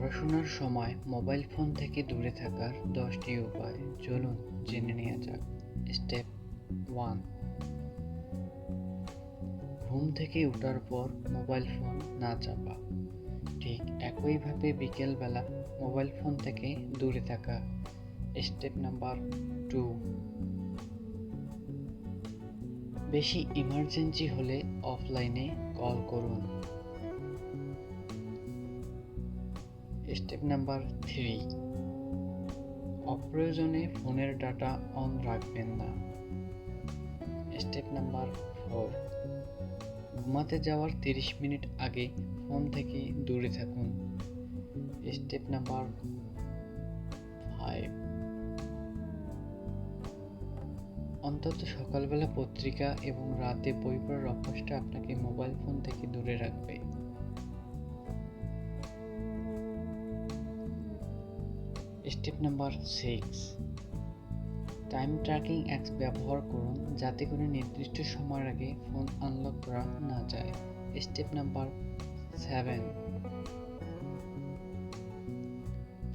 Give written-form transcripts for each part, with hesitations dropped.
পড়াশোনার সময় mobile phone থেকে দূরে থাকার 10টি উপায় চলুন জেনে নেওয়া যাক। স্টেপ 1, ঘুম থেকে ওঠার পর মোবাইল ফোন না চাপা। ঠিক একইভাবে বিকেলবেলা মোবাইল ফোন থেকে দূরে থাকা। স্টেপ নাম্বার 2, বেশি ইমার্জেন্সি হলে অফলাইনে কল করুন। স্টেপ নাম্বার 3, অপ্রয়োজনে ফোনের ডাটা অন রাখবেন না। স্টেপ নাম্বার 4, ঘুমাতে যাওয়ার 30 মিনিট আগে ফোন থেকে দূরে থাকুন। স্টেপ নাম্বার 5, অন্তত সকালবেলা পত্রিকা এবং রাতে বই পড়ার অভ্যাসটা আপনাকে মোবাইল ফোন থেকে দূরে রাখবে। Step number 6, time tracking apps ব্যবহার করুন যাতে করে নির্দিষ্ট সময়ের আগে ফোন আনলক করা না যায়। স্টেপ নাম্বার 7,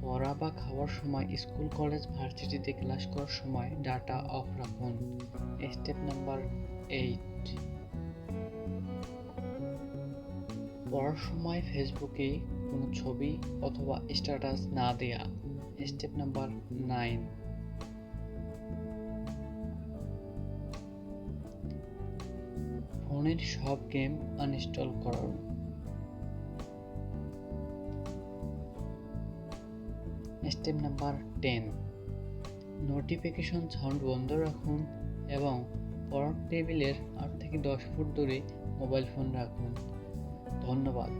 পড়া বা খাওয়ার সময় স্কুল, কলেজ, ভার্সিটিতে ক্লাস করার সময় ডাটা অফ রাখুন। স্টেপ নাম্বার 8, পড়ার সময় ফেসবুকে কোনো ছবি অথবা স্ট্যাটাস না দেয়া। স্টেপ নাম্বার 9, ফোনের সব গেম আনইনস্টল করুন। স্টেপ নাম্বার 10, নোটিফিকেশন সাউন্ড বন্ধ রাখুন এবং পড়ার টেবিলের 8 থেকে 10 ফুট দূরে মোবাইল ফোন রাখুন। ধন্যবাদ।